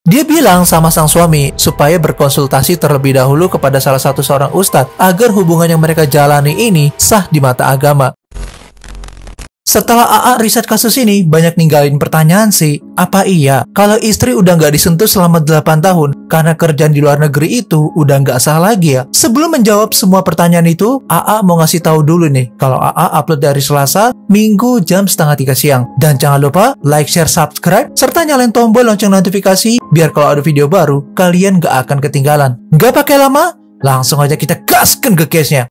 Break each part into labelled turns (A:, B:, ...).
A: Dia bilang sama sang suami supaya berkonsultasi terlebih dahulu kepada salah satu seorang ustadz agar hubungan yang mereka jalani ini sah di mata agama. Setelah AA riset kasus ini, banyak ninggalin pertanyaan sih. Apa iya, kalau istri udah nggak disentuh selama 8 tahun, karena kerjaan di luar negeri itu udah nggak sah lagi ya? Sebelum menjawab semua pertanyaan itu, AA mau ngasih tahu dulu nih, kalau AA upload dari Selasa, Minggu jam 2:30 siang. Dan jangan lupa like, share, subscribe, serta nyalain tombol lonceng notifikasi, biar kalau ada video baru, kalian nggak akan ketinggalan. Nggak pakai lama, langsung aja kita gaskan ke case-nya.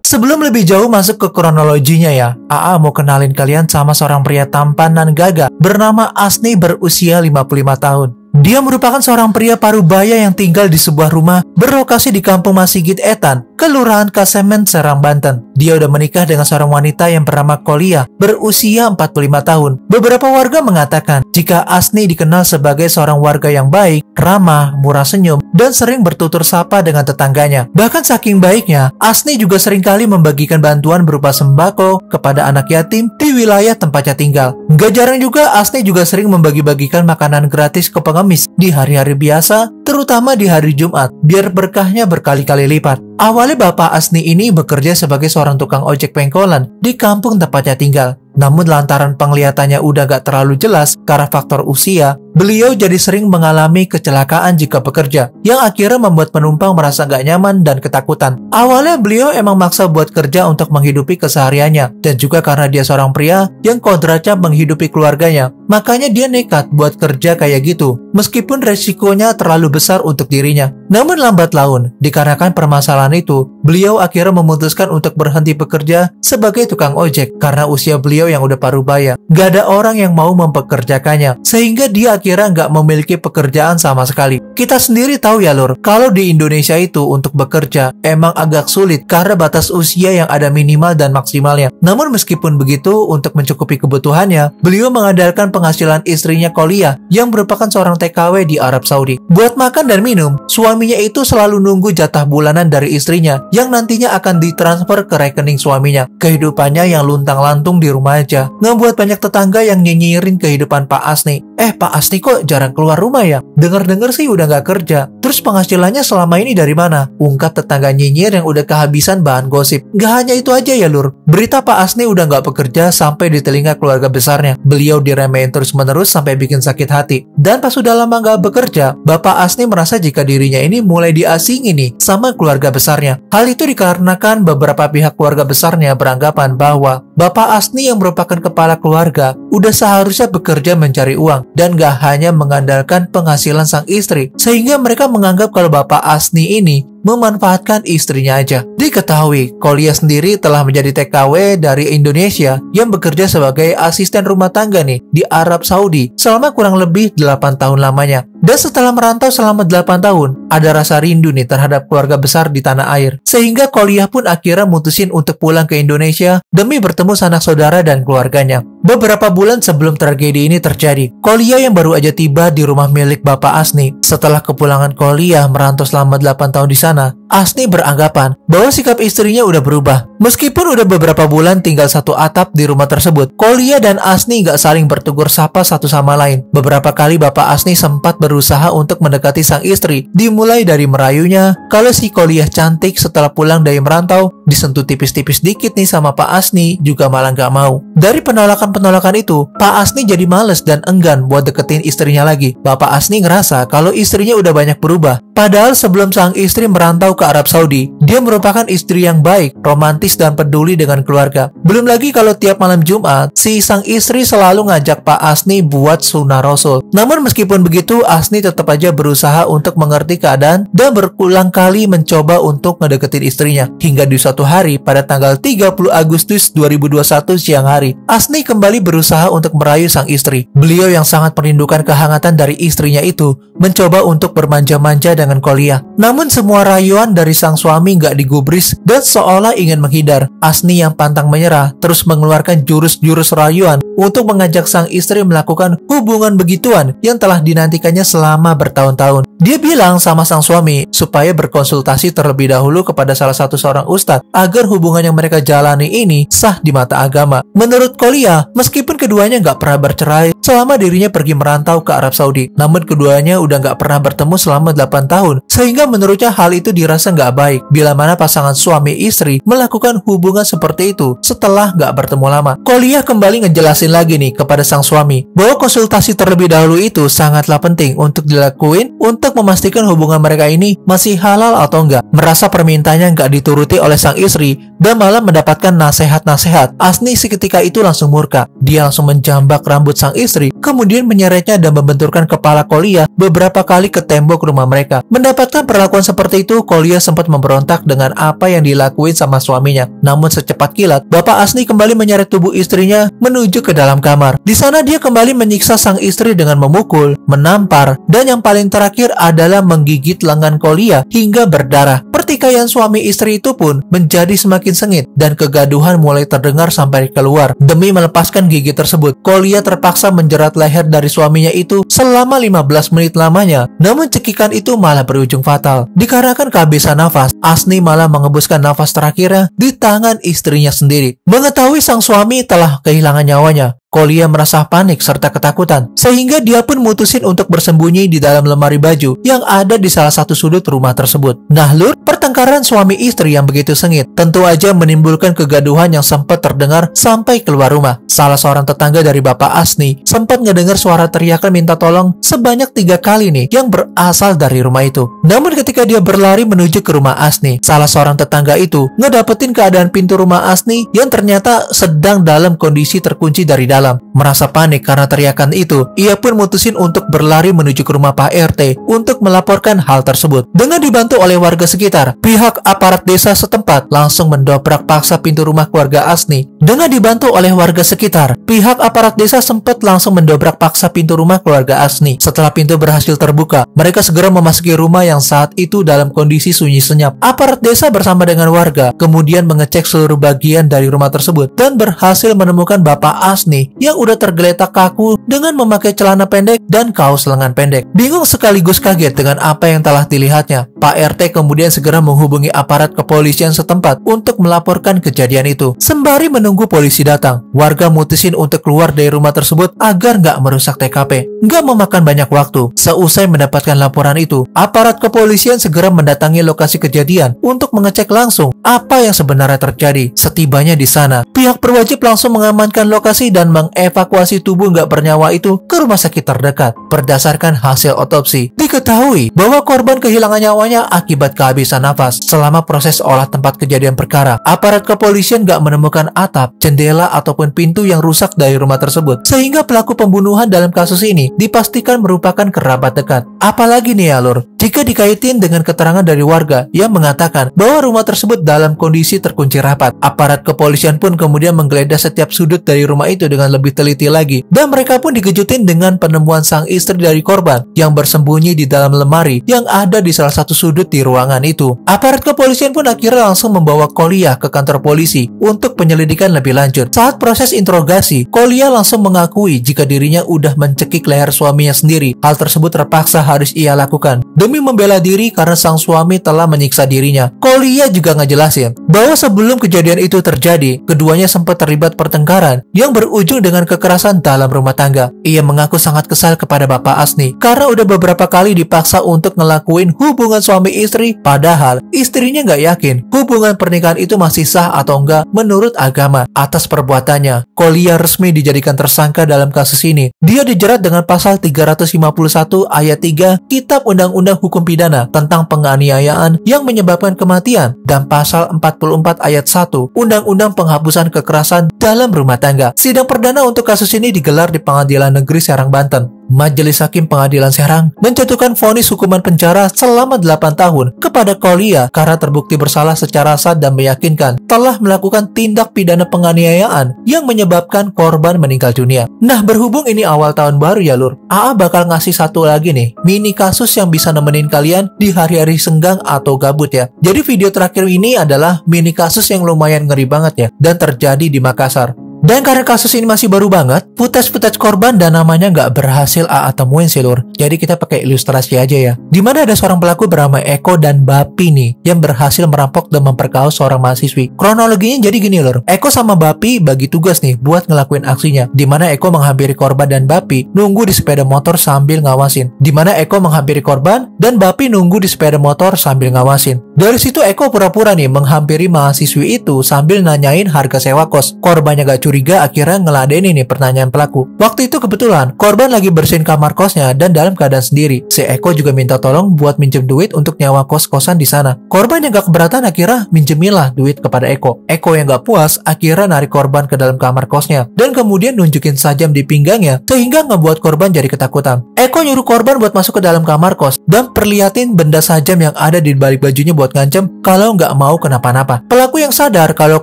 A: Sebelum lebih jauh masuk ke kronologinya ya, AA mau kenalin kalian sama seorang pria tampan dan gagah bernama Asni berusia 55 tahun. Dia merupakan seorang pria parubaya yang tinggal di sebuah rumah berlokasi di Kampung Masigit Etan, Kelurahan Kasemen, Serang, Banten. Dia udah menikah dengan seorang wanita yang bernama Kolia, berusia 45 tahun. Beberapa warga mengatakan jika Asni dikenal sebagai seorang warga yang baik, ramah, murah senyum, dan sering bertutur sapa dengan tetangganya. Bahkan saking baiknya, Asni juga seringkali membagikan bantuan berupa sembako kepada anak yatim di wilayah tempatnya tinggal. Gak jarang juga Asni juga sering membagi-bagikan makanan gratis ke pengemis di hari-hari biasa, terutama di hari Jumat, biar berkahnya berkali-kali lipat. Awalnya Bapak Asni ini bekerja sebagai seorang tukang ojek pengkolan di kampung tempatnya tinggal. Namun lantaran penglihatannya udah gak terlalu jelas karena faktor usia, beliau jadi sering mengalami kecelakaan jika bekerja, yang akhirnya membuat penumpang merasa gak nyaman dan ketakutan. Awalnya beliau emang maksa buat kerja untuk menghidupi kesehariannya, dan juga karena dia seorang pria yang kodratnya menghidupi keluarganya, makanya dia nekat buat kerja kayak gitu, meskipun resikonya terlalu besar untuk dirinya. Namun lambat laun, dikarenakan permasalahan itu, beliau akhirnya memutuskan untuk berhenti bekerja sebagai tukang ojek karena usia beliau yang udah parubaya. Gak ada orang yang mau mempekerjakannya, sehingga dia akhirnya nggak memiliki pekerjaan sama sekali. Kita sendiri tahu ya lur, kalau di Indonesia itu untuk bekerja emang agak sulit karena batas usia yang ada minimal dan maksimalnya. Namun meskipun begitu, untuk mencukupi kebutuhannya, beliau mengandalkan penghasilan istrinya Kolia yang merupakan seorang TKW di Arab Saudi. Buat makan dan minum, suaminya itu selalu nunggu jatah bulanan dari istrinya yang nantinya akan ditransfer ke rekening suaminya. Kehidupannya yang luntang-lantung di rumah aja ngebuat banyak tetangga yang nyinyirin kehidupan Pak Asni. Pak Asni kok jarang keluar rumah ya? Dengar-dengar sih udah gak kerja. Terus penghasilannya selama ini dari mana? Ungkap tetangga nyinyir yang udah kehabisan bahan gosip. Gak hanya itu aja ya lur, berita Pak Asni udah gak bekerja sampai di telinga keluarga besarnya. Beliau diremehin terus-menerus sampai bikin sakit hati. Dan pas sudah lama gak bekerja, Bapak Asni merasa jika dirinya ini mulai diasingi nih sama keluarga besarnya. Hal itu dikarenakan beberapa pihak keluarga besarnya beranggapan bahwa Bapak Asni yang merupakan kepala keluarga udah seharusnya bekerja mencari uang dan gak hanya mengandalkan penghasilan sang istri, sehingga mereka menganggap kalau Bapak Asni ini memanfaatkan istrinya aja. Diketahui, Kolia sendiri telah menjadi TKW dari Indonesia yang bekerja sebagai asisten rumah tangga nih di Arab Saudi selama kurang lebih 8 tahun lamanya. Dan setelah merantau selama 8 tahun, ada rasa rindu nih terhadap keluarga besar di tanah air. Sehingga Kolia pun akhirnya mutusin untuk pulang ke Indonesia demi bertemu sanak saudara dan keluarganya. Beberapa bulan sebelum tragedi ini terjadi, Kolia yang baru aja tiba di rumah milik Bapak Asni. Setelah kepulangan Kolia merantau selama 8 tahun di sana, Asni beranggapan bahwa sikap istrinya udah berubah. Meskipun udah beberapa bulan tinggal satu atap di rumah tersebut, Kolia dan Asni gak saling bertegur sapa satu sama lain. Beberapa kali Bapak Asni sempat berusaha untuk mendekati sang istri, dimulai dari merayunya kalau si Kolia cantik setelah pulang dari merantau, disentuh tipis-tipis dikit nih sama Pak Asni, juga malah gak mau. Dari penolakan itu, Pak Asni jadi males dan enggan buat deketin istrinya lagi. Bapak Asni ngerasa kalau istrinya udah banyak berubah. Padahal sebelum sang istri merantau ke Arab Saudi, dia merupakan istri yang baik, romantis, dan peduli dengan keluarga. Belum lagi kalau tiap malam Jumat, si sang istri selalu ngajak Pak Asni buat sunnah Rasul. Namun meskipun begitu, Asni tetap aja berusaha untuk mengerti keadaan dan berulang kali mencoba untuk ngedeketin istrinya. Hingga di suatu hari pada tanggal 30 Agustus 2021 siang hari, Asni kembali berusaha untuk merayu sang istri. Beliau yang sangat merindukan kehangatan dari istrinya itu mencoba untuk bermanja-manja dengan Kolia. Namun semua rayuan dari sang suami nggak digubris dan seolah ingin menghindar. Asni yang pantang menyerah terus mengeluarkan jurus-jurus rayuan untuk mengajak sang istri melakukan hubungan begituan yang telah dinantikannya selama bertahun-tahun. Dia bilang sama sang suami supaya berkonsultasi terlebih dahulu kepada salah satu seorang ustadz agar hubungan yang mereka jalani ini sah di mata agama. Menurut Qolia, meskipun keduanya nggak pernah bercerai selama dirinya pergi merantau ke Arab Saudi, namun keduanya udah nggak pernah bertemu selama 8 tahun, sehingga menurutnya hal itu dirasa nggak baik bila mana pasangan suami istri melakukan hubungan seperti itu setelah nggak bertemu lama. Qolia kembali ngejelasin lagi nih kepada sang suami bahwa konsultasi terlebih dahulu itu sangatlah penting untuk dilakuin untuk memastikan hubungan mereka ini masih halal atau enggak. Merasa permintaannya nggak dituruti oleh sang istri dan malah mendapatkan nasihat-nasihat, Asni seketika itu langsung murka. Dia langsung menjambak rambut sang istri, kemudian menyeretnya dan membenturkan kepala Qolia beberapa kali ke tembok rumah mereka. Mendapatkan perlakuan seperti itu, Qolia sempat memberontak dengan apa yang dilakuin sama suaminya. Namun secepat kilat, Bapak Asni kembali menyeret tubuh istrinya menuju ke dalam kamar. Di sana dia kembali menyiksa sang istri dengan memukul, menampar, dan yang paling terakhir adalah menggigit lengan Qolia hingga berdarah. Pertikaian suami istri itu pun menjadi semakin sengit dan kegaduhan mulai terdengar sampai keluar. Demi melepaskan gigi tersebut, Qolia terpaksa menjerat leher dari suaminya itu selama 15 menit lamanya. Namun cekikan itu malah berujung fatal. Dikarenakan kehabisan nafas, Asni malah mengembuskan nafas terakhirnya di tangan istrinya sendiri. Mengetahui sang suami telah kehilangan nyawanya, Qolia merasa panik serta ketakutan, sehingga dia pun mutusin untuk bersembunyi di dalam lemari baju yang ada di salah satu sudut rumah tersebut. Nah lur, pertengkaran suami istri yang begitu sengit tentu aja menimbulkan kegaduhan yang sempat terdengar sampai keluar rumah. Salah seorang tetangga dari Bapak Asni sempat ngedengar suara teriakan minta tolong sebanyak 3 kali nih yang berasal dari rumah itu. Namun ketika dia berlari menuju ke rumah Asni, salah seorang tetangga itu ngedapetin keadaan pintu rumah Asni yang ternyata sedang dalam kondisi terkunci dari dalam. Merasa panik karena teriakan itu, ia pun mutusin untuk berlari menuju ke rumah Pak RT untuk melaporkan hal tersebut. Dengan dibantu oleh warga sekitar, pihak aparat desa setempat langsung mendobrak paksa pintu rumah keluarga Asni. Dengan dibantu oleh warga sekitar, pihak aparat desa sempat langsung mendobrak paksa pintu rumah keluarga Asni. Setelah pintu berhasil terbuka, mereka segera memasuki rumah yang saat itu dalam kondisi sunyi senyap. Aparat desa bersama dengan warga kemudian mengecek seluruh bagian dari rumah tersebut dan berhasil menemukan Bapak Asni yang udah tergeletak kaku dengan memakai celana pendek dan kaos lengan pendek. Bingung sekaligus kaget dengan apa yang telah dilihatnya, Pak RT kemudian segera menghubungi aparat kepolisian setempat untuk melaporkan kejadian itu. Sembari menunggu polisi datang, warga mutusin untuk keluar dari rumah tersebut agar nggak merusak TKP. Nggak memakan banyak waktu, seusai mendapatkan laporan itu, aparat kepolisian segera mendatangi lokasi kejadian untuk mengecek langsung apa yang sebenarnya terjadi. Setibanya di sana, pihak berwajib langsung mengamankan lokasi dan mengevakuasi tubuh nggak bernyawa itu ke rumah sakit terdekat. Berdasarkan hasil otopsi, diketahui bahwa korban kehilangan nyawanya akibat kehabisan nafas. Selama proses olah tempat kejadian perkara, aparat kepolisian nggak menemukan atap, jendela, ataupun pintu yang rusak dari rumah tersebut, sehingga pelaku pembunuhan dalam kasus ini dipastikan merupakan kerabat dekat. Apalagi nih ya lur, jika dikaitin dengan keterangan dari warga yang mengatakan bahwa rumah tersebut dalam kondisi terkunci rapat. Aparat kepolisian pun kemudian menggeledah setiap sudut dari rumah itu dengan lebih teliti lagi, dan mereka pun dikejutin dengan penemuan sang istri dari korban yang bersembunyi di dalam lemari yang ada di salah satu sudut di ruangan itu. Aparat kepolisian pun akhirnya langsung membawa Qolia ke kantor polisi untuk penyelidikan lebih lanjut. Saat proses interogasi, Qolia langsung mengakui jika dirinya udah mencekik leher suaminya sendiri. Hal tersebut terpaksa harus ia lakukan demi membela diri karena sang suami telah menyiksa dirinya. Qolia juga ngejelasin bahwa sebelum kejadian itu terjadi, keduanya sempat terlibat pertengkaran yang berujung dengan kekerasan dalam rumah tangga. Ia mengaku sangat kesal kepada Bapak Asni karena udah beberapa kali dipaksa untuk ngelakuin hubungan suami istri, padahal istrinya nggak yakin hubungan pernikahan itu masih sah atau enggak menurut agama. Atas perbuatannya, Qolia resmi dijadikan tersangka dalam kasus ini. Dia dijerat dengan pasal 351 ayat 3 Kitab Undang-Undang Hukum Pidana tentang penganiayaan yang menyebabkan kematian dan pasal 44 ayat 1 Undang-Undang Penghapusan Kekerasan dalam Rumah Tangga. Sidang perdana untuk kasus ini digelar di Pengadilan Negeri Serang, Banten. Majelis Hakim Pengadilan Serang menjatuhkan vonis hukuman penjara selama 8 tahun kepada Kholia karena terbukti bersalah secara sah dan meyakinkan telah melakukan tindak pidana penganiayaan yang menyebabkan korban meninggal dunia. Nah, berhubung ini awal tahun baru ya lur, AA bakal ngasih satu lagi nih, mini kasus yang bisa nemenin kalian di hari-hari senggang atau gabut ya. Jadi video terakhir ini adalah mini kasus yang lumayan ngeri banget ya, dan terjadi di Makassar. Dan karena kasus ini masih baru banget, footage korban dan namanya nggak berhasil AA temuin sih lur. Jadi kita pakai ilustrasi aja ya. Dimana ada seorang pelaku bernama Eko dan Bapi nih, yang berhasil merampok dan memperkaos seorang mahasiswi. Kronologinya jadi gini lur. Eko sama Bapi bagi tugas nih buat ngelakuin aksinya. Dimana Eko menghampiri korban dan Bapi nunggu di sepeda motor sambil ngawasin. Dimana Eko menghampiri korban dan Bapi nunggu di sepeda motor sambil ngawasin. Dari situ Eko pura-pura nih menghampiri mahasiswi itu sambil nanyain harga sewa kos. Korbannya gak curiga, akhirnya ngeladenin nih pertanyaan pelaku. Waktu itu kebetulan korban lagi bersihin kamar kosnya dan dalam keadaan sendiri. Si Eko juga minta tolong buat minjem duit untuk nyawa kos-kosan di sana. Korban yang gak keberatan akhirnya minjemilah duit kepada Eko. Eko yang gak puas akhirnya narik korban ke dalam kamar kosnya dan kemudian nunjukin sajam di pinggangnya sehingga ngebuat korban jadi ketakutan. Eko nyuruh korban buat masuk ke dalam kamar kos dan perlihatin benda sajam yang ada di balik bajunya buat ngancem kalau nggak mau kenapa-napa. Pelaku yang sadar kalau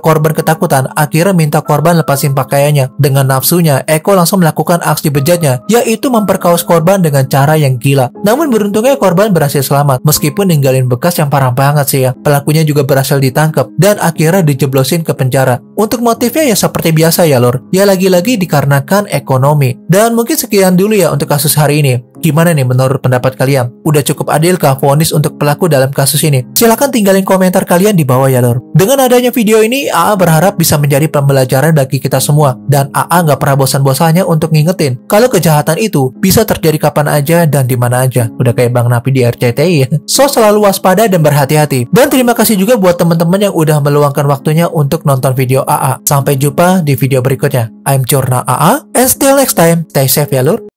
A: korban ketakutan akhirnya minta korban lepasin pakaiannya. Dengan nafsunya, Eko langsung melakukan aksi bejatnya, yaitu memperkaos korban dengan cara yang gila. Namun beruntungnya korban berhasil selamat, meskipun ninggalin bekas yang parah banget sih ya. Pelakunya juga berhasil ditangkap dan akhirnya dijeblosin ke penjara. Untuk motifnya ya seperti biasa ya lor, ya lagi-lagi dikarenakan ekonomi. Dan mungkin sekian dulu ya untuk kasus hari ini. Gimana nih menurut pendapat kalian? Udah cukup adilkah vonis untuk pelaku dalam kasus ini? Silahkan tinggalin komentar kalian di bawah ya lor. Dengan adanya video ini, AA berharap bisa menjadi pembelajaran bagi kita semua. Dan AA nggak pernah bosan-bosannya untuk ngingetin kalau kejahatan itu bisa terjadi kapan aja dan di mana aja. Udah kayak Bang Napi di RCTI ya. So selalu waspada dan berhati-hati. Dan terima kasih juga buat teman-teman yang udah meluangkan waktunya untuk nonton video AA. Sampai jumpa di video berikutnya. I'm Corna AA, and still next time, stay safe ya lur.